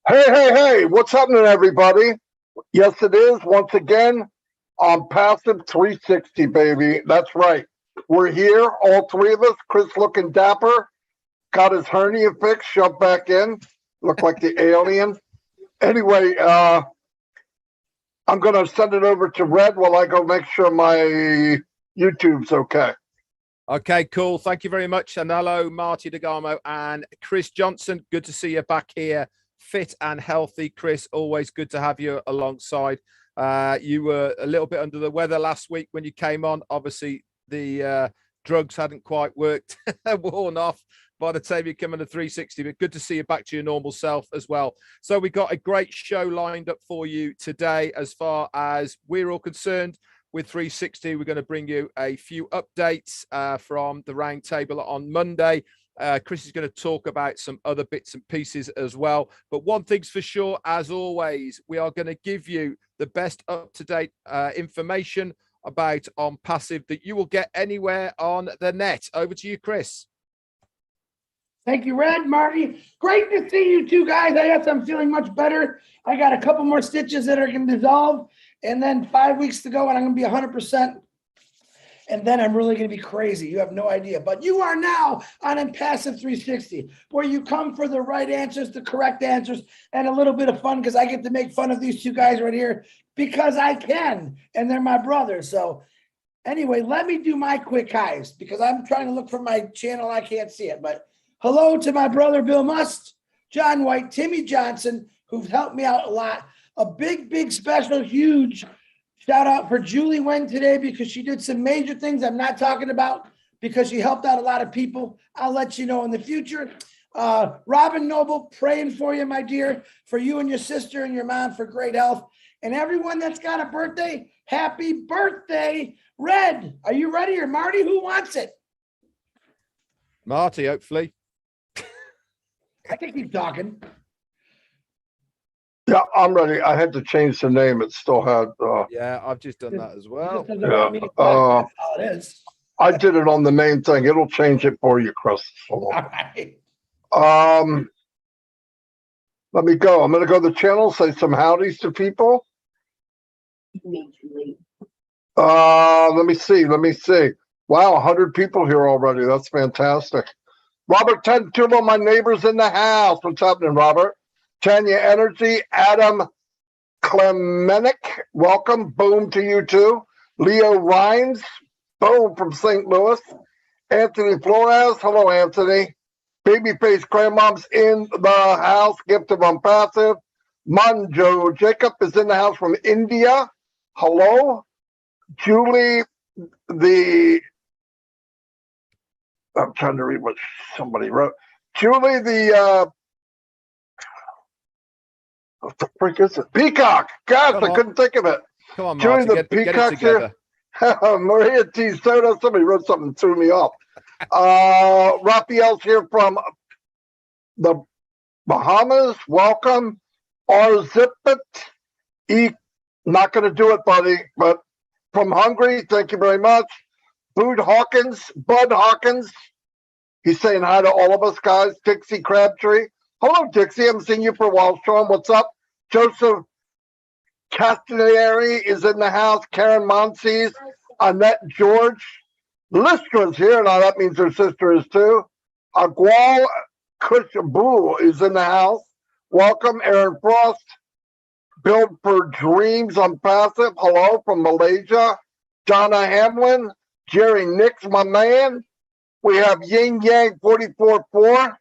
Hey, what's happening, everybody? Yes, it is, once again, on Passive 360, baby. That's right. We're here, all three of us. Chris looking dapper, got his hernia fixed, shoved back in, looked like the alien. Anyway, I'm going to send it over to Red while I go make sure my YouTube's okay. Okay, cool. Thank you very much. And hello, Marty DeGamo and Chris Johnson. Good to see you back here, fit and healthy. Chris, always good to have you alongside. You were a little bit under the weather last week when you came on. Obviously, the drugs hadn't quite worked, worn off by the time you come in the 360, but good to see you back to your normal self as well. So we got a great show lined up for you today. As far as we're all concerned, with 360, we're going to bring you a few updates from the roundtable on Monday. Chris is going to talk about some other bits and pieces as well. But one thing's for sure, as always, we are going to give you the best up-to-date information about ONPASSIVE that you will get anywhere on the net. Over to you, Chris. Thank you, Red, Marty. Great to see you two guys. I guess I'm feeling much better. I got a couple more stitches that are going to dissolve, and then 5 weeks to go, and I'm going to be 100%. And then I'm really going to be crazy. You have no idea. But you are now on ONPASSIVE 360, where you come for the right answers, the correct answers, and a little bit of fun, because I get to make fun of these two guys right here because I can, and they're my brothers. So anyway, let me do my quick highs, because I'm trying to look for my channel. I can't see it, but hello to my brother, Bill Must, John White, Timmy Johnson, who've helped me out a lot. A big, special, huge shout out for Julie Wen today, because she did some major things I'm not talking about, because she helped out a lot of people. I'll let you know in the future. Robin Noble, praying for you, my dear, for you and your sister and your mom for great health. And everyone that's got a birthday, happy birthday. Red, are you ready? Or Marty, who wants it? Marty, hopefully. I can keep talking. Yeah, I'm ready. I had to change the name. It still had. Yeah, I've just done that as well. Yeah, that's all it is. I did it on the main thing. It'll change it for you, Chris. All right. Let me go. I'm going to go to the channel, say some howdies to people. Let me see. Wow, 100 people here already. That's fantastic. Robert 10, two of my neighbors in the house. What's happening, Robert? Tanya Energy, Adam Klemenik, welcome. Boom to you too. Leo Rhines, boom from St. Louis. Anthony Flores, hello, Anthony. Babyface Grandmom's in the house, gift of ONPASSIVE. Manjo Jacob is in the house from India. Hello. Julie, I'm trying to read what somebody wrote. Julie, what the freak is it? Peacock. Gosh, I couldn't think of it. Come on, Marty, Julie, the Peacock's here. Maria T. Soda. Somebody wrote something and threw me off. Raphael's here from the Bahamas. Welcome. Arzipit. Not going to do it, buddy, but from Hungary, thank you very much. Bud Hawkins. He's saying hi to all of us, guys. Dixie Crabtree. Hello, Dixie. I haven't seen you for a while. Sean, what's up? Joseph Castaneri is in the house. Karen Monsees. Annette George. Listra's here. Now, that means her sister is too. Agual Kushabu is in the house. Welcome, Aaron Frost. Build for Dreams ONPASSIVE. Hello from Malaysia. Donna Hamlin. Jerry Nix, my man. We have Yin Yang 44-4.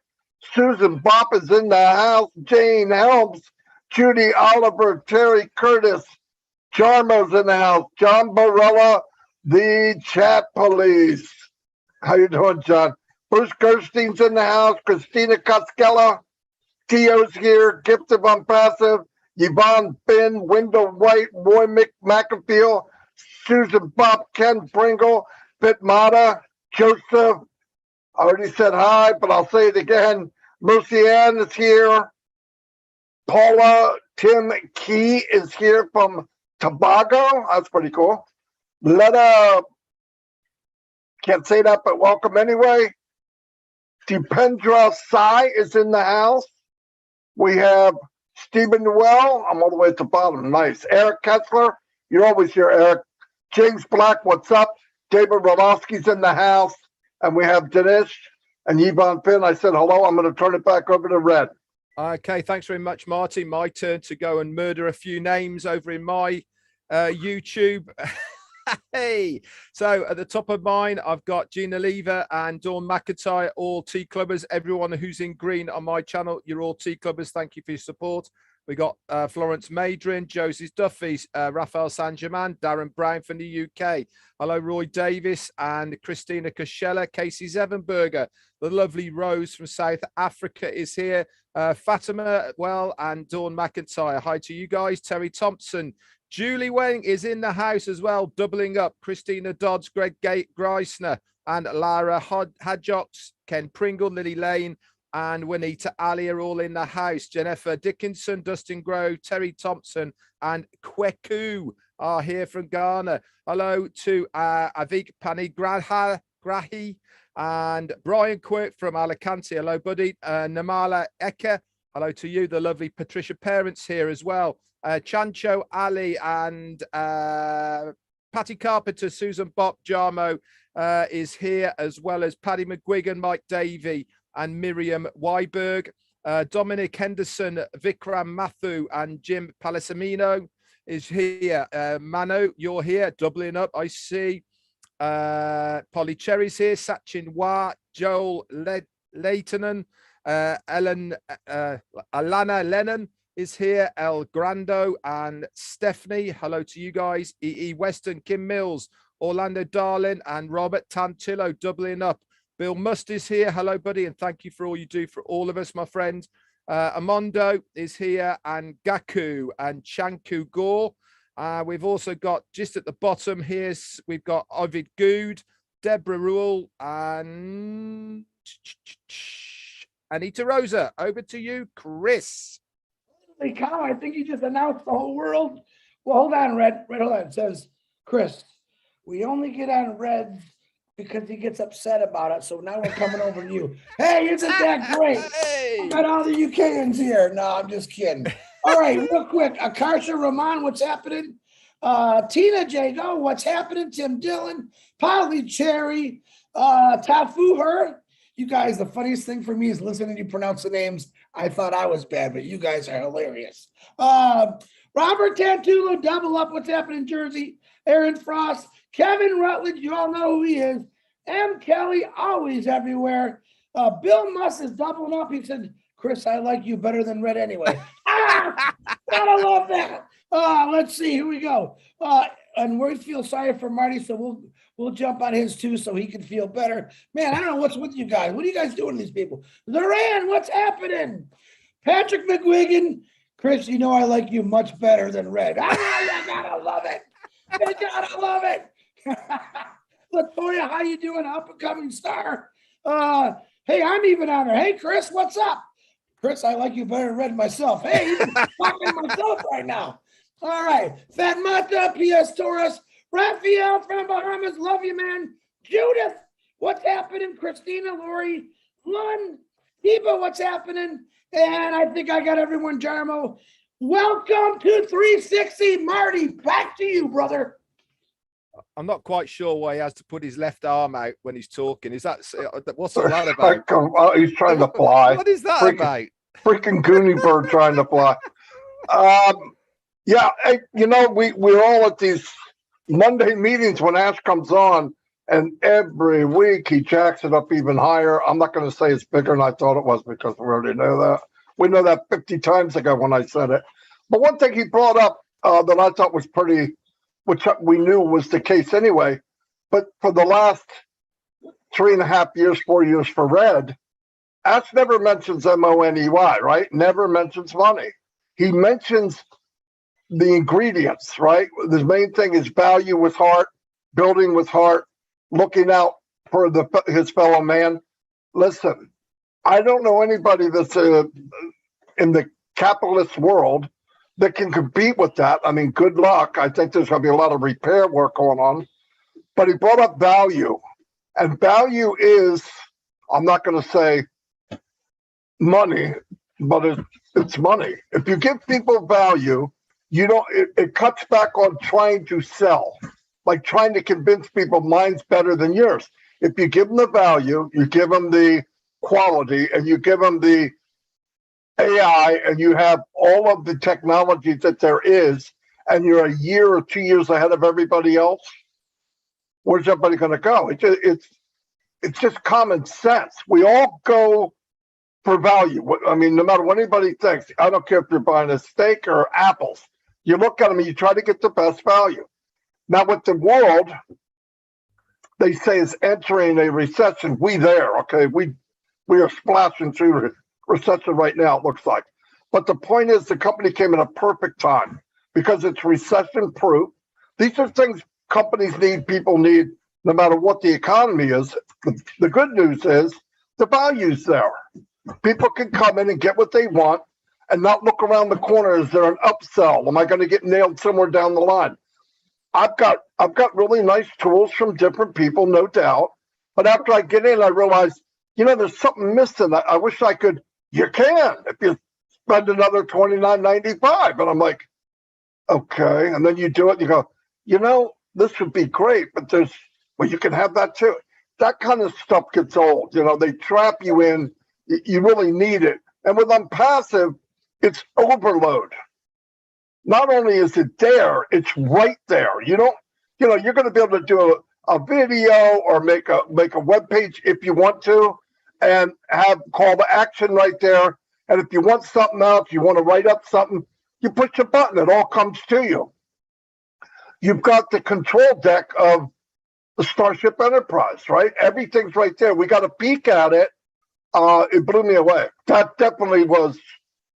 Susan Bopp is in the house. Jane Helms. Judy Oliver. Terry Curtis. Jarmo's in the house. John Barella, the chat police. How you doing, John? Bruce Gerstein's in the house. Christina Coskella. Tio's here. Gift of ONPASSIVE. Yvonne Finn. Wendell White. Roy McAfee. Susan Bopp. Ken Pringle. Bitmata. Joseph. I already said hi, but I'll say it again. Mercy Ann is here. Paula Tim Key is here from Tobago. That's pretty cool. Letta, can't say that, but welcome anyway. Dipendra Sai is in the house. We have Stephen Newell, I'm all the way at the bottom. Nice. Eric Kessler, you're always here, Eric. James Black, what's up? David Rodofsky's in the house. And we have Dinesh and Yvonne Finn. I said hello. I'm going to turn it back over to Red. Okay, thanks very much, Marty. My turn to go and murder a few names over in my YouTube. Hey, so at the top of mine, I've got Gina Lever and Dawn McIntyre, all tea clubbers. Everyone who's in green on my channel, you're all tea clubbers. Thank you for your support. We got Florence Madrin, Josie's Duffy's, Raphael San-Germain, Darren Brown from the UK. Hello, Roy Davis and Christina Koshella, Casey Zevenberger. The lovely Rose from South Africa is here. Fatima, well, and Dawn McIntyre. Hi to you guys. Terry Thompson. Julie Wang is in the house as well, doubling up. Christina Dodds, Greg Greisner, and Lara Hadjocks, Ken Pringle, Lily Lane, and Juanita Ali are all in the house. Jennifer Dickinson, Dustin Grove, Terry Thompson, and Kweku are here from Ghana. Hello to Avik Panigrahi and Brian Quirk from Alicante. Hello, buddy. Namala Eka. Hello to you. The lovely Patricia Parents here as well. Chancho Ali and Patty Carpenter, Susan Bopp, Jarmo is here, as well as Paddy McGuigan, Mike Davey, and Miriam Weiberg. Dominic Henderson, Vikram Mathu, and Jim Palasamino is here. Mano, you're here, doubling up, I see. Polly Cherry's here, Sachin Wa, Joel Leitonen, Alana Lennon is here, El Grando and Stephanie. Hello to you guys. E.E. Weston, Kim Mills, Orlando Darlin, and Robert Tantillo doubling up. Bill Must is here. Hello, buddy, and thank you for all you do for all of us, my friend. Amondo is here, and Gaku and Chanku Gore. We've also got, just at the bottom here, we've got Ovid Good, Deborah Rule, and Anita Rosa. Over to you, Chris. Holy cow, I think you just announced the whole world. Well, hold on, Red, hold on. It says, Chris, we only get on Red because he gets upset about it. So now we're coming over to you. Hey, isn't that great? Hey. I got all the UKans here. No, I'm just kidding. All right, real quick. Akarsha Rahman, what's happening? Tina Jago, what's happening? Tim Dillon, Polly Cherry, Tafu Her. You guys, the funniest thing for me is listening to you pronounce the names. I thought I was bad, but you guys are hilarious. Robert Tantulu, double up. What's happening in Jersey? Aaron Frost, Kevin Rutledge, you all know who he is. M. Kelly, always everywhere. Bill Muss is doubling up. He said, Chris, I like you better than Red anyway. Gotta love that. Let's see, here we go. And we feel sorry for Marty, so we'll jump on his too so he can feel better. Man, I don't know what's with you guys. What are you guys doing to these people? Loran, what's happening? Patrick McGuigan, Chris, you know I like you much better than Red. I gotta love it. I gotta love it. Latoya, how you doing? Up and coming star. Hey, I'm even on there. Hey, Chris, what's up? Chris, I like you better than Red myself. Hey, I'm talking to myself right now. All right. Fat Mata, P.S. Torres, Raphael from Bahamas. Love you, man. Judith, what's happening? Christina, Lori, Lund, Eva, what's happening? And I think I got everyone, Jarmo. Welcome to 360. Marty, back to you, brother. I'm not quite sure why he has to put his left arm out when he's talking. Is that, what's all that about? He's trying to fly. What is that about? Freaking Goonie bird trying to fly. Yeah, you know, we're all at these Monday meetings when Ash comes on, and every week he jacks it up even higher. I'm not going to say it's bigger than I thought it was because we already know that. We know that 50 times ago when I said it. But one thing he brought up that I thought was pretty, which we knew was the case anyway, but for the last 3.5 years, 4 years for Red, Ash never mentions money, right? Never mentions money. He mentions the ingredients, right? The main thing is value with heart, building with heart, looking out for his fellow man. Listen, I don't know anybody that's in the capitalist world that can compete with that. I mean, good luck. I think there's going to be a lot of repair work going on. But he brought up value. And value is, I'm not going to say money, but It's money. If you give people value, you don't, it cuts back on trying to sell, like trying to convince people mine's better than yours. If you give them the value, you give them the quality, and you give them the AI, and you have all of the technology that there is, and you're a year or 2 years ahead of everybody else, where's everybody going to go? It's just common sense. We all go for value. I mean, no matter what anybody thinks, I don't care if you're buying a steak or apples. You look at them and you try to get the best value. Now, with the world, they say is entering a recession. Okay? We are splashing through recession right now, it looks like. But the point is, the company came at a perfect time because it's recession proof. These are things companies need, people need, no matter what the economy is. The good news is the value's there. People can come in and get what they want and not look around the corner. Is there an upsell? Am I going to get nailed somewhere down the line? I've got really nice tools from different people, no doubt. But after I get in, I realize, there's something missing. I wish I could. You can if you spend another $29.95. And I'm like, okay. And then you do it. And you go, this would be great, but you can have that too. That kind of stuff gets old. They trap you in. You really need it. And with ONPASSIVE, it's overload. Not only is it there, it's right there. You're going to be able to do a video or make a web page if you want to, and have call to action right there. And if you want something else, you want to write up something, you push a button, it all comes to you. You've got the control deck of the Starship Enterprise, right? Everything's right there. We got a peek at it. It blew me away. That definitely was,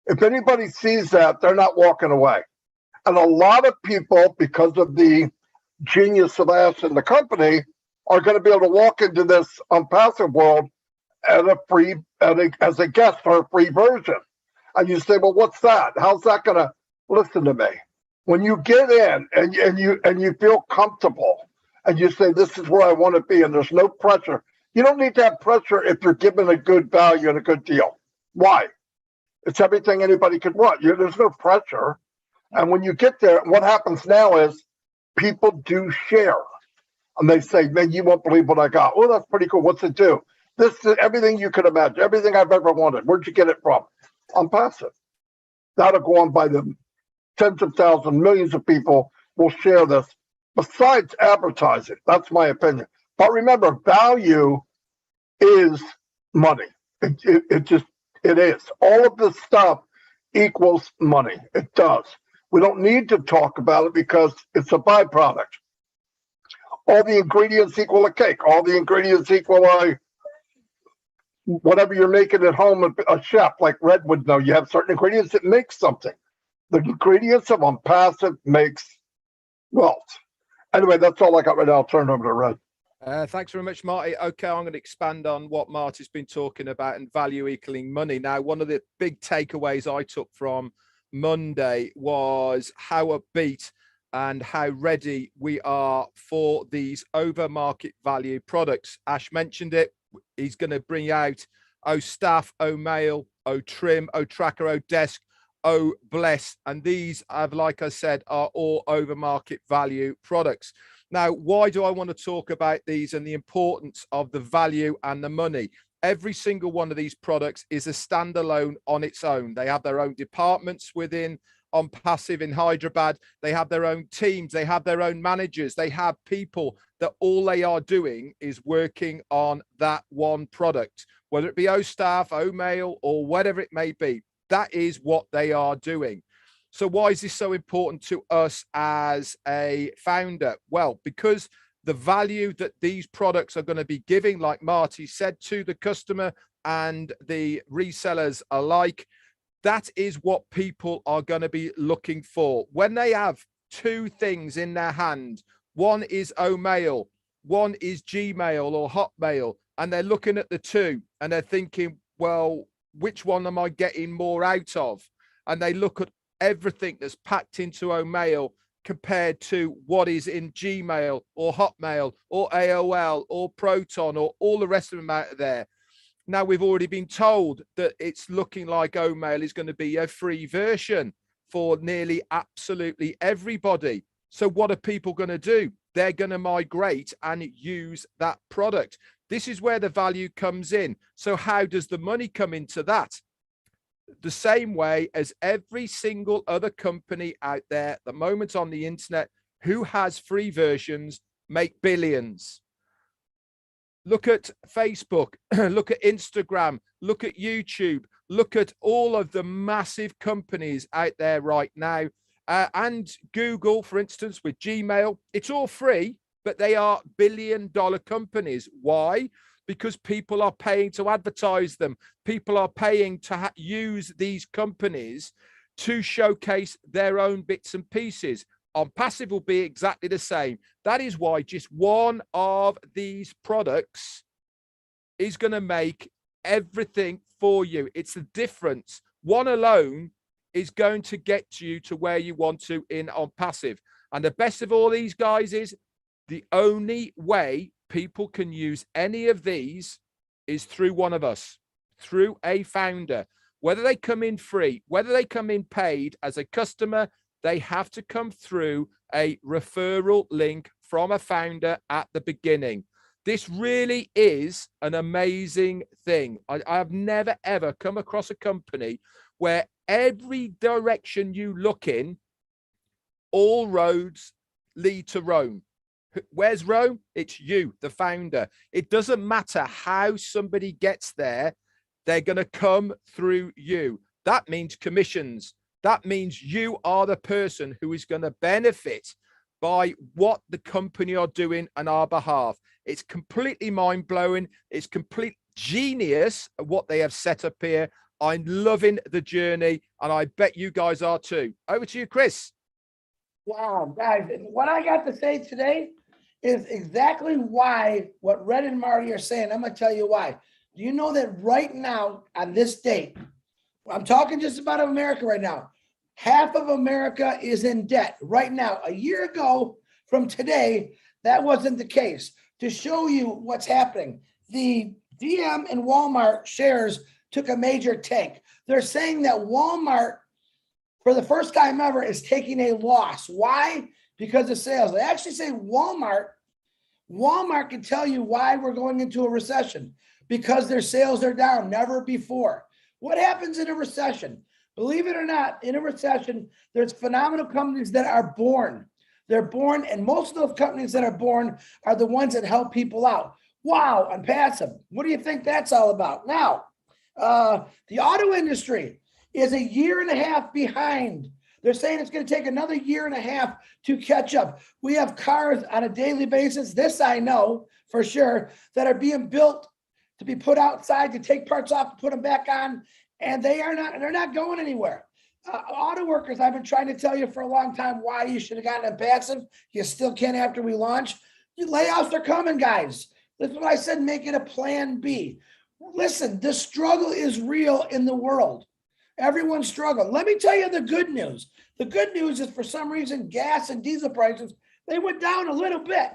if anybody sees that, they're not walking away. And a lot of people, because of the genius of Ash and the company, are going to be able to walk into this ONPASSIVE world as a guest for a free version. And you say, well, what's that? How's that going to listen to me? When you get in and you feel comfortable and you say, this is where I want to be, and there's no pressure. You don't need to have pressure if you're given a good value and a good deal. Why? It's everything anybody could want. There's no pressure. And when you get there, what happens now is people do share. And they say, man, you won't believe what I got. Oh, that's pretty cool. What's it do? This is everything you could imagine, everything I've ever wanted. Where'd you get it from? ONPASSIVE. That'll go on by the tens of thousands, millions of people will share this. Besides advertising, that's my opinion. But remember, value is money. It is. All of this stuff equals money. It does. We don't need to talk about it because it's a byproduct. All the ingredients equal a cake. All the ingredients equal whatever you're making at home. A chef like Red would know. You have certain ingredients that make something. The ingredients of ONPASSIVE makes wealth. Anyway, that's all I got right now. I'll turn it over to Red. Thanks very much, Marty. Okay, I'm going to expand on what Marty's been talking about and value equaling money. Now, one of the big takeaways I took from Monday was how upbeat and how ready we are for these over market value products. Ash mentioned it. He's going to bring out Staff, Mail, Trim, Tracker, Desk, Bless, and these have, like I said, are all over market value products. Now, why do I want to talk about these and the importance of the value and the money? Every single one of these products is a standalone on its own. They have their own departments within ONPASSIVE in Hyderabad. They have their own teams. They have their own managers. They have people that all they are doing is working on that one product, whether it be Staff, Mail, or whatever it may be. That is what they are doing. So why is this so important to us as a founder? Well, because the value that these products are going to be giving, like Marty said, to the customer and the resellers alike, that is what people are going to be looking for. When they have two things in their hand, one is Mail, one is Gmail or Hotmail, and they're looking at the two and they're thinking, well, which one am I getting more out of? And they look at everything that's packed into Mail compared to what is in Gmail or Hotmail or AOL or Proton or all the rest of them out there. Now, we've already been told that it's looking like OMail is going to be a free version for nearly absolutely everybody. So what are people going to do? They're going to migrate and use that product. This is where the value comes in. So how does the money come into that? The same way as every single other company out there at the moment on the internet who has free versions make billions. Look at Facebook, look at Instagram, look at YouTube, look at all of the massive companies out there right now. And Google, for instance, with Gmail, it's all free, but they are billion-dollar companies. Why? Because people are paying to advertise them. People are paying to use these companies to showcase their own bits and pieces. ONPASSIVE will be exactly the same. That is why just one of these products is going to make everything for you. It's the difference. One alone is going to get you to where you want to in ONPASSIVE. And the best of all these guys is the only way people can use any of these is through one of us, through a founder. Whether they come in free, whether they come in paid as a customer, they have to come through a referral link from a founder at the beginning. This really is an amazing thing. I have never, ever come across a company where every direction you look in, all roads lead to Rome. Where's Rome? It's you, the founder. It doesn't matter how somebody gets there. They're going to come through you. That means commissions. That means you are the person who is going to benefit by what the company are doing on our behalf. It's completely mind-blowing. It's complete genius what they have set up here. I'm loving the journey, and I bet you guys are too. Over to you, Chris. Wow, guys, and what I got to say today is exactly why what Red and Marty are saying. I'm going to tell you why. Do you know that right now, on this date, I'm talking just about America right now, half of America is in debt right now. A year ago from today, that wasn't the case. To show you what's happening, the DM and Walmart shares took a major tank. They're saying that Walmart, for the first time ever, is taking a loss. Why? Because of sales. They actually say Walmart can tell you why we're going into a recession, because their sales are down, never before. What happens in a recession? Believe it or not, in a recession, there's phenomenal companies that are born. They're born, and most of those companies that are born are the ones that help people out. Wow, ONPASSIVE. What do you think that's all about? Now, the auto industry is a year and a half behind. They're saying it's going to take another year and a half to catch up. We have cars on a daily basis, this I know for sure, that are being built to be put outside, to take parts off, to put them back on, and they're not going anywhere. Auto workers, I've been trying to tell you for a long time why you should have gotten ONPASSIVE. You still can't after we launch. Your layoffs are coming, guys. That's what I said, make it a plan B. Listen, the struggle is real in the world. Everyone's struggling. Let me tell you the good news. The good news is, for some reason, gas and diesel prices, they went down a little bit,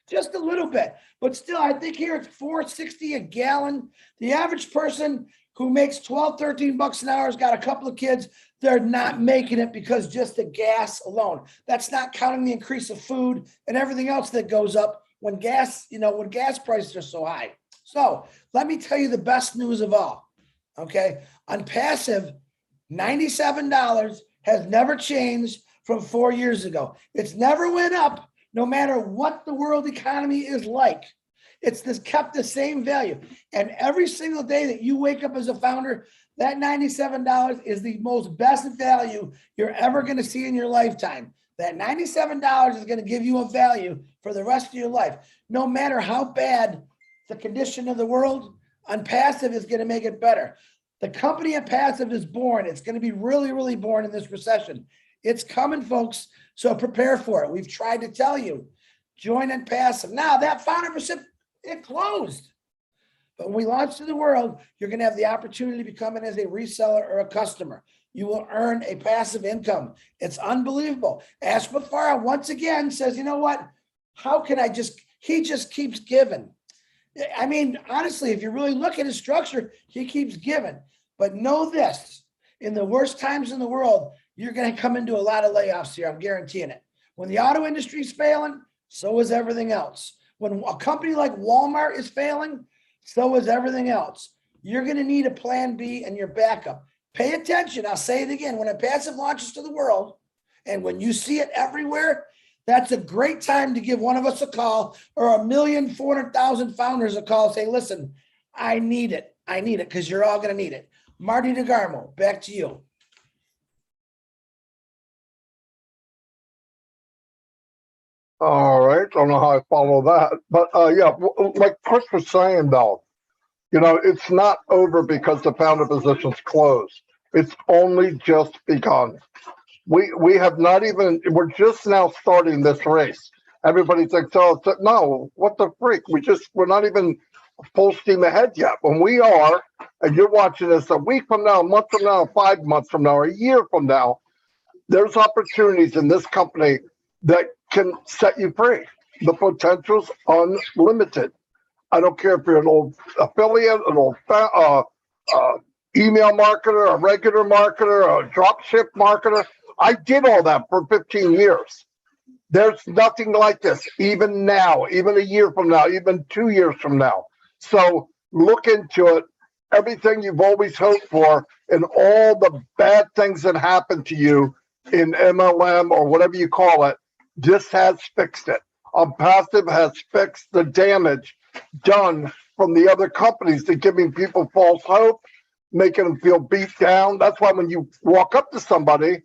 just a little bit. But still, I think here it's $4.60 a gallon. The average person who makes 12, 13 bucks an hour has got a couple of kids. They're not making it because just the gas alone. That's not counting the increase of food and everything else that goes up when gas, when gas prices are so high. So let me tell you the best news of all. Okay, ONPASSIVE, $97 has never changed from 4 years ago. It's never went up, no matter what the world economy is like. It's just kept the same value. And every single day that you wake up as a founder, that $97 is the most best value you're ever going to see in your lifetime. That $97 is going to give you a value for the rest of your life. No matter how bad the condition of the world, ONPASSIVE is going to make it better. The company ONPASSIVE is born. It's going to be really, really born in this recession. It's coming, folks. So prepare for it. We've tried to tell you, join ONPASSIVE. Now that foundership, it closed. But when we launch to the world, you're going to have the opportunity to become in as a reseller or a customer. You will earn a passive income. It's unbelievable. Ashmafara once again says, you know what? How can he just keeps giving. I mean, honestly, if you really look at his structure, he keeps giving. But know this, in the worst times in the world, you're going to come into a lot of layoffs here. I'm guaranteeing it. When the auto industry is failing, so is everything else. When a company like Walmart is failing, so is everything else. You're going to need a plan B and your backup. Pay attention. I'll say it again. When a passive launches to the world, and when you see it everywhere, that's a great time to give one of us a call, or 1,400,000 founders a call. Say, listen, I need it. I need it, because you're all going to need it. Marty DeGarmo, back to you. All right. Don't know how I follow that. But yeah, like Chris was saying, though, you know, it's not over because the founder position's closed. It's only just begun. We have not even, we're just now starting this race. Everybody thinks, oh, no, what the freak? We're not even full steam ahead yet. When we are, and you're watching this a week from now, a month from now, 5 months from now, or a year from now, there's opportunities in this company that can set you free. The potential's unlimited. I don't care if you're an old affiliate, an old email marketer, a regular marketer, a drop ship marketer. I did all that for 15 years. There's nothing like this, even now, even a year from now, even 2 years from now. So look into it. Everything you've always hoped for and all the bad things that happen to you in MLM or whatever you call it, this has fixed it. ONPASSIVE has fixed the damage done from the other companies that giving people false hope, making them feel beat down. That's why when you walk up to somebody,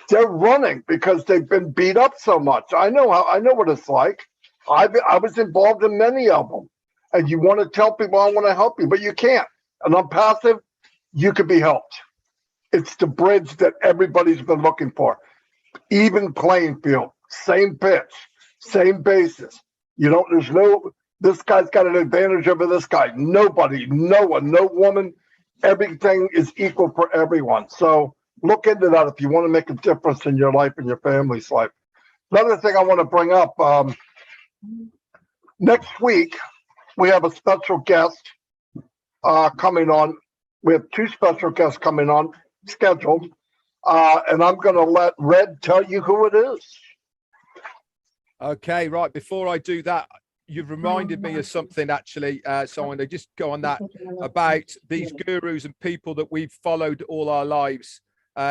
they're running because they've been beat up so much. I know what it's like. I was involved in many of them. And you want to tell people, I want to help you, but you can't. And ONPASSIVE, you could be helped. It's the bridge that everybody's been looking for. Even playing field, same pitch, same basis. You don't, this guy's got an advantage over this guy. Nobody, no one, no woman, everything is equal for everyone. So look into that if you want to make a difference in your life and your family's life. Another thing I want to bring up, next week, we have a special guest coming on. We have 2 special guests coming on, scheduled. And I'm going to let Red tell you who it is. Okay, right. Before I do that, you've reminded me of something, actually. So I'm going to just go on that about these gurus and people that we've followed all our lives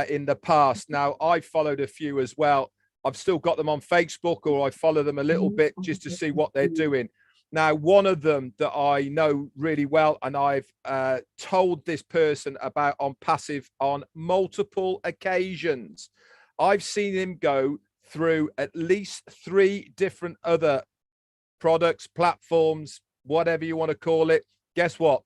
in the past. Now, I've followed a few as well. I've still got them on Facebook, or I follow them a little bit just to see what they're doing. Now, one of them that I know really well, and I've told this person about ONPASSIVE on multiple occasions. I've seen him go through at least 3 different other products, platforms, whatever you want to call it. Guess what?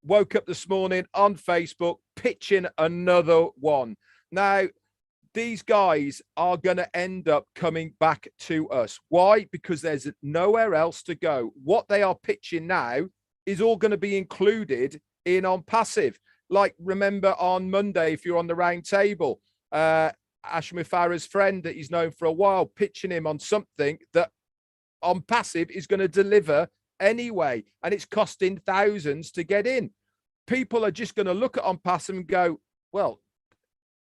Woke up this morning on Facebook pitching another one. Now, these guys are going to end up coming back to us. Why? Because there's nowhere else to go. What they are pitching now is all going to be included in ONPASSIVE. Like, remember on Monday, if you're on the round table, Ashmi Farah's friend that he's known for a while, pitching him on something that ONPASSIVE is going to deliver anyway, and it's costing thousands to get in. People are just going to look at ONPASSIVE and go, well,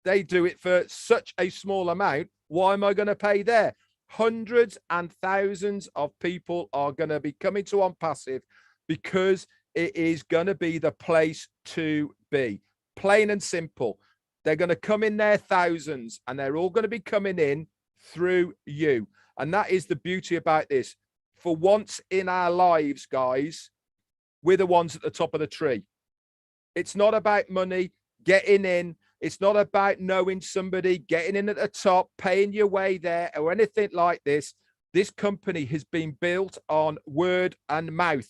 they do it for such a small amount. Why am I going to pay there? Hundreds and thousands of people are going to be coming to ONPASSIVE because it is going to be the place to be. Plain and simple. They're going to come in there thousands, and they're all going to be coming in through you. And that is the beauty about this. For once in our lives, guys, we're the ones at the top of the tree. It's not about money, getting in. It's not about knowing somebody, getting in at the top, paying your way there, or anything like this. This company has been built on word and mouth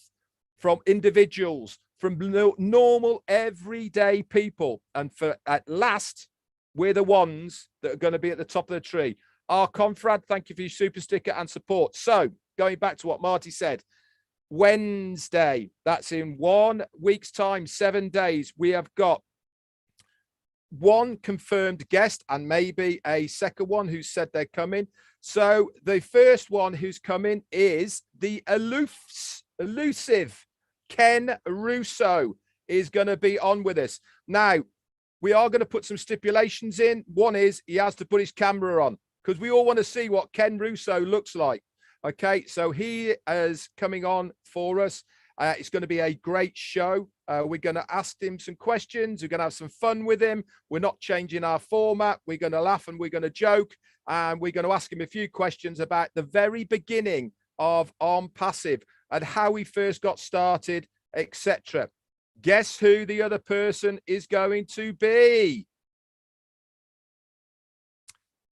from individuals, from normal, everyday people. And for at last, we're the ones that are going to be at the top of the tree. Our Confrad, thank you for your super sticker and support. So going back to what Marty said, Wednesday, that's in 1 week's time, 7 days, we have got 1 confirmed guest and maybe a second one who said they're coming. So the first one who's coming is the Aloofs. elusive Ken Russo is going to be on with us. Now, we are going to put some stipulations in. One is he has to put his camera on because we all want to see what Ken Russo looks like. Okay, so he is coming on for us. It's going to be a great show. We're going to ask him some questions. We're going to have some fun with him. We're not changing our format. We're going to laugh and we're going to joke. And we're going to ask him a few questions about the very beginning of ONPASSIVE and how he first got started, etc. Guess who the other person is going to be?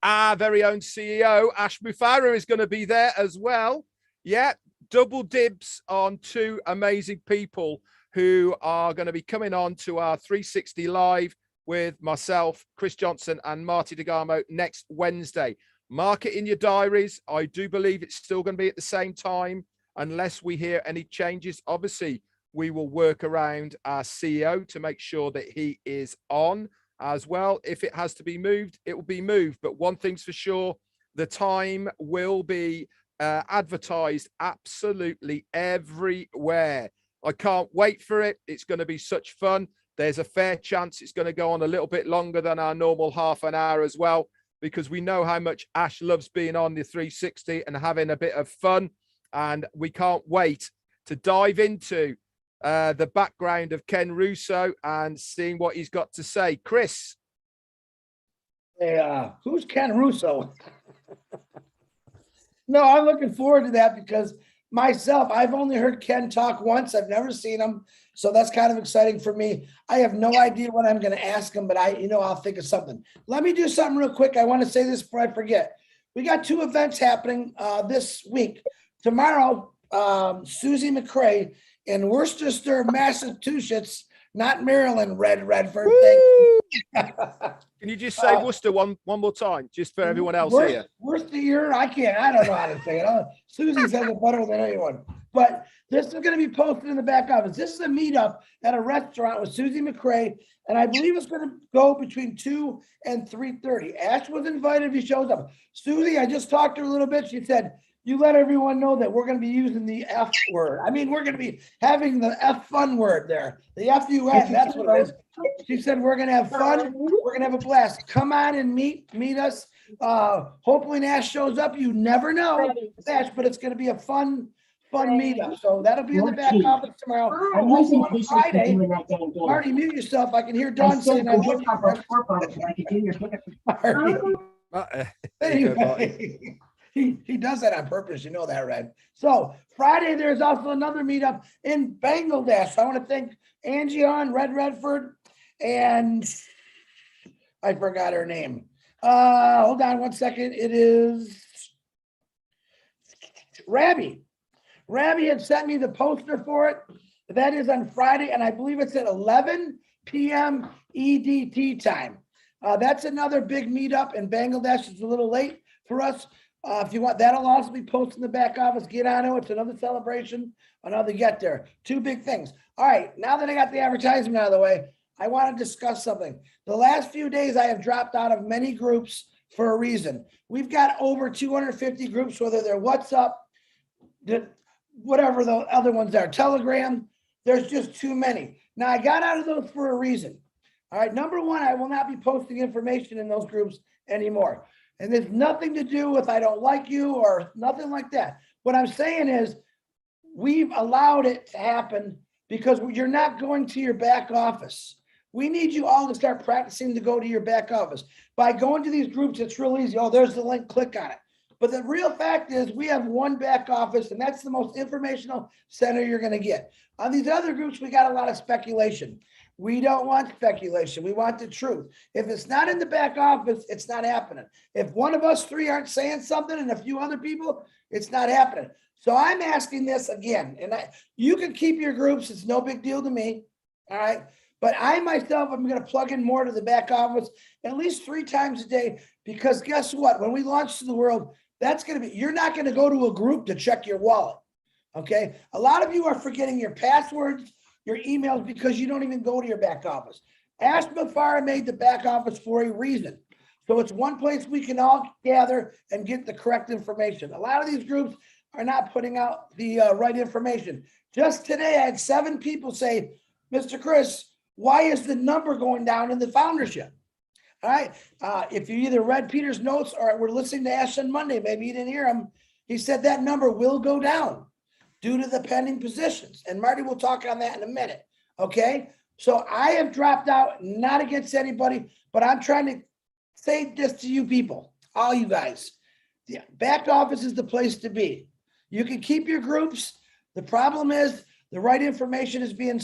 Our very own CEO, Ash Mufareh, is going to be there as well. Yeah, double dibs on two amazing people who are going to be coming on to our 360 Live with myself, Chris Johnson, and Marty DeGarmo next Wednesday. Mark it in your diaries. I do believe it's still going to be at the same time, unless we hear any changes. Obviously, we will work around our CEO to make sure that he is on as well. If it has to be moved, it will be moved. But one thing's for sure, the time will be advertised absolutely everywhere. I can't wait for it. It's going to be such fun. There's a fair chance it's going to go on a little bit longer than our normal half an hour as well, because we know how much Ash loves being on the 360 and having a bit of fun. And we can't wait to dive into the background of Ken Russo and seeing what he's got to say. Chris. Hey, who's Ken Russo? No, I'm looking forward to that because myself, I've only heard Ken talk once. I've never seen him. So that's kind of exciting for me. I have no idea what I'm going to ask him, but I'll think of something. Let me do something real quick. I want to say this before I forget. We got two events happening this week. Tomorrow, Susie McCrae in Worcester, Massachusetts, not Maryland, Redford. Can you just say Worcester one more time, just for everyone else here? Worcester, I don't know how to say it. Susie says it better than anyone. But this is going to be posted in the back office. This is a meetup at a restaurant with Susie McCrae, and I believe it's going to go between 2 and 3:30. Ash was invited if he shows up. Susie, I just talked to her a little bit. She said, you let everyone know that we're going to be using the F word. I mean, we're going to be having the F fun word there. The F-U-N, that's what it is. She said, we're going to have fun. We're going to have a blast. Come on and meet us. Hopefully Ash shows up. You never know, Ash, but it's going to be a fun meetup. So that'll be in the back office tomorrow. Also on Friday, Marty, mute yourself. I can hear Dawn saying, I love you. Anyway. He does that on purpose. You know that, Red. So Friday, there's also another meetup in Bangladesh. So I want to thank Angie on Redford, and I forgot her name. Hold on one second. It is Rabbi. Rabbi had sent me the poster for it. That is on Friday, and I believe it's at 11 p.m. EDT time. That's another big meetup in Bangladesh. It's a little late for us. If you want, that'll also be posted in the back office. Get on it. It's another celebration, another get there. Two big things. All right, now that I got the advertisement out of the way, I want to discuss something. The last few days, I have dropped out of many groups for a reason. We've got over 250 groups, whether they're WhatsApp, whatever the other ones are, Telegram. There's just too many. Now, I got out of those for a reason. All right, number one, I will not be posting information in those groups anymore. And there's nothing to do with I don't like you or nothing like that. What I'm saying is we've allowed it to happen because you're not going to your back office. We need you all to start practicing to go to your back office. By going to these groups, it's real easy. Oh, there's the link, click on it. But the real fact is we have one back office, and that's the most informational center you're going to get. On these other groups, we got a lot of speculation. We don't want speculation. We want the truth. If it's not in the back office, it's not happening. If one of us three aren't saying something and a few other people, it's not happening. So I'm asking this again, and you can keep your groups. It's no big deal to me. All right. But I myself, I'm going to plug in more to the back office at least 3 times a day, because guess what? When we launch to the world, that's going to be, you're not going to go to a group to check your wallet. Okay. A lot of you are forgetting your passwords, your emails, because you don't even go to your back office. Ash Mufareh made the back office for a reason. So it's one place we can all gather and get the correct information. A lot of these groups are not putting out the right information. Just today, I had 7 people say, Mr. Chris, why is the number going down in the foundership? All right. If you either read Peter's notes or were listening to Ash on Monday, maybe you didn't hear him. He said that number will go down due to the pending positions. And Marty will talk on that in a minute. Okay. So I have dropped out, not against anybody, but I'm trying to say this to you people, all you guys. The back office is the place to be. You can keep your groups. The problem is the right information is being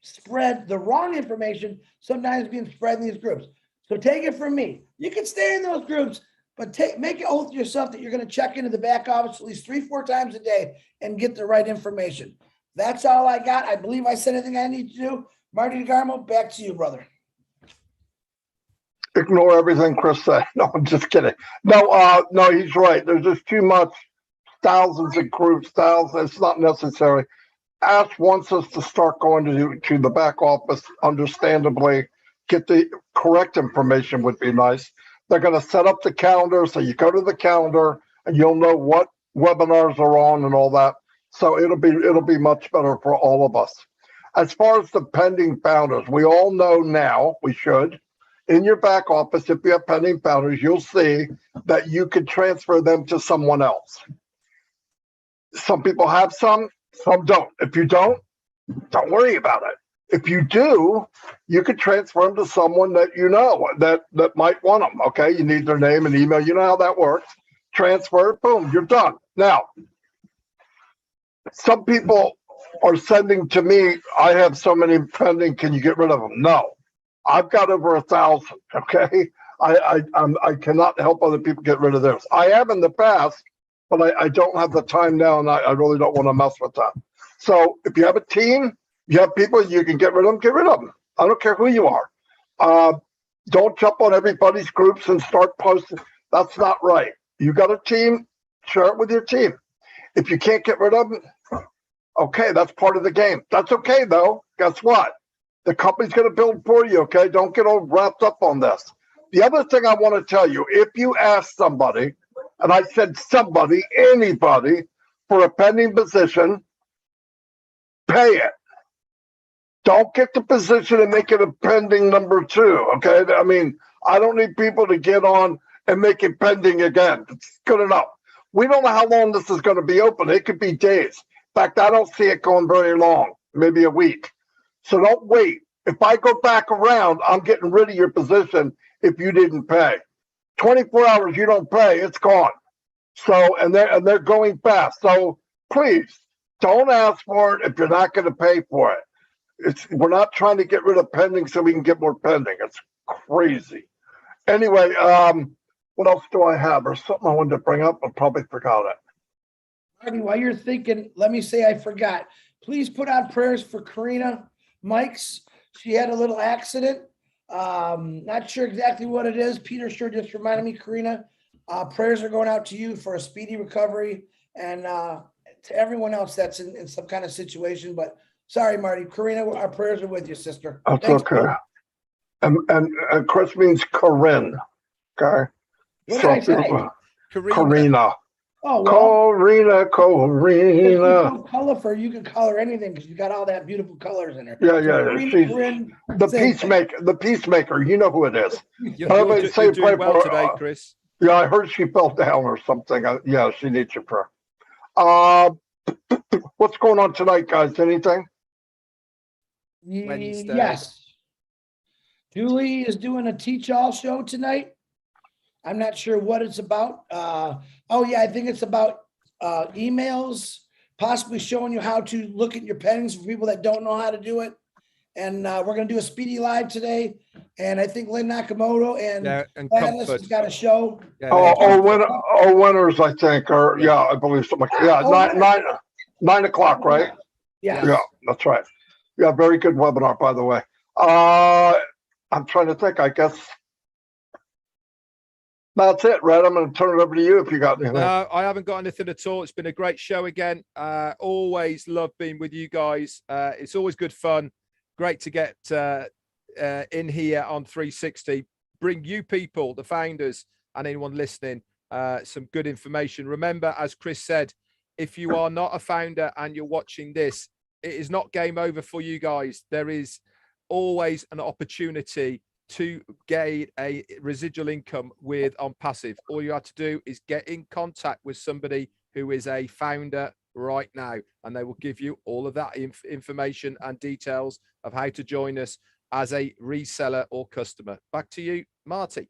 spread. The wrong information sometimes being spread in these groups. So take it from me. You can stay in those groups, but make an oath to yourself that you're going to check into the back office at least 3-4 times a day and get the right information. That's all I got. I believe I said everything I need to do. Marty DeGarmo, back to you, brother. Ignore everything Chris said. No, I'm just kidding. No, no, he's right. There's just too much, thousands of groups, thousands. It's not necessary. Ash wants us to start going to the back office, understandably. Get the correct information would be nice. They're going to set up the calendar, so you go to the calendar and you'll know what webinars are on and all that. So it'll be much better for all of us. As far as the pending founders, we all know now, we should, in your back office, if you have pending founders, you'll see that you could transfer them to someone else. Some people have some don't. If you don't worry about it. If you do, you could transfer them to someone that you know that might want them. Okay, you need their name and email. You know how that works. Transfer it, boom, you're done. Now, some people are sending to me, I have so many pending, can you get rid of them? No, I've got over 1,000. Okay, I cannot help other people get rid of theirs. I have in the past, but I don't have the time now, and I really don't want to mess with that. So if you have a team, you have people you can get rid of them, get rid of them. I don't care who you are. Don't jump on everybody's groups and start posting. That's not right. You got a team, share it with your team. If you can't get rid of them, okay, that's part of the game. That's okay, though. Guess what? The company's going to build for you, okay? Don't get all wrapped up on this. The other thing I want to tell you, if you ask somebody, and I said somebody, anybody, for a pending position, pay it. Don't get the position and make it a pending number 2, okay? I mean, I don't need people to get on and make it pending again. It's good enough. We don't know how long this is going to be open. It could be days. In fact, I don't see it going very long, maybe a week. So don't wait. If I go back around, I'm getting rid of your position if you didn't pay. 24 hours you don't pay, it's gone. So, and they're going fast. So please don't ask for it if you're not going to pay for it. We're not trying to get rid of pending so we can get more pending. It's crazy. Anyway, what else do I have? Or something I wanted to bring up? I probably forgot it. Marty, while you're thinking, let me say I forgot. Please put out prayers for Karina Mikes. She had a little accident. Not sure exactly what it is. Peter sure just reminded me, Karina. Prayers are going out to you for a speedy recovery and to everyone else that's in some kind of situation. But sorry, Marty. Karina, our prayers are with you, sister. That's Thanks, okay. And Chris means Corinne. Okay. What did I say? Karina. Oh, well. Karina. Color for you can color anything because you got all that beautiful colors in her. Yeah, So yeah. She's the peacemaker. The peacemaker. You know who it is. You're doing well today, Chris. Yeah, I heard she fell down or something. Yeah, she needs your prayer. What's going on tonight, guys? Anything? Wednesday. Yes. Julie is doing a teach-all show tonight. I'm not sure what it's about. Oh, yeah, I think it's about emails, possibly showing you how to look at your pendings for people that don't know how to do it. And we're going to do a speedy live today. And I think Lynn Nakamoto and Gladys has got a show. Yeah, winners, I think, or yeah, I believe something like that. Yeah, 9 o'clock, right? Yes. Yeah, that's right. Yeah, very good webinar, by the way. I'm trying to think, I guess. That's it, Red. I'm going to turn it over to you if you got anything. No, I haven't got anything at all. It's been a great show again. Always love being with you guys. It's always good fun. Great to get in here on 360. Bring you people, the founders, and anyone listening, some good information. Remember, as Chris said, if you are not a founder and you're watching this, it is not game over for you guys. There is always an opportunity to gain a residual income with ONPASSIVE. All you have to do is get in contact with somebody who is a founder right now, and they will give you all of that information and details of how to join us as a reseller or customer. Back to you, Marty.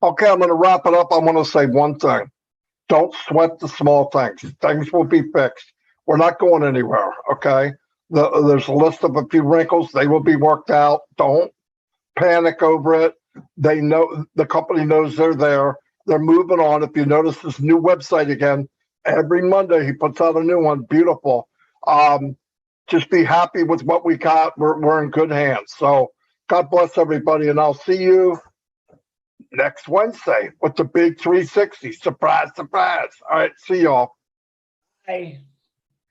Okay, I'm going to wrap it up. I want to say one thing. Don't sweat the small things. Things will be fixed. We're not going anywhere, okay? There's a list of a few wrinkles. They will be worked out. Don't panic over it. They know, the company knows they're there. They're moving on. If you notice this new website again, every Monday he puts out a new one. Beautiful. Just be happy with what we got. We're in good hands. So God bless everybody, and I'll see you next Wednesday with the big 360. Surprise, surprise. All right, see y'all. Bye.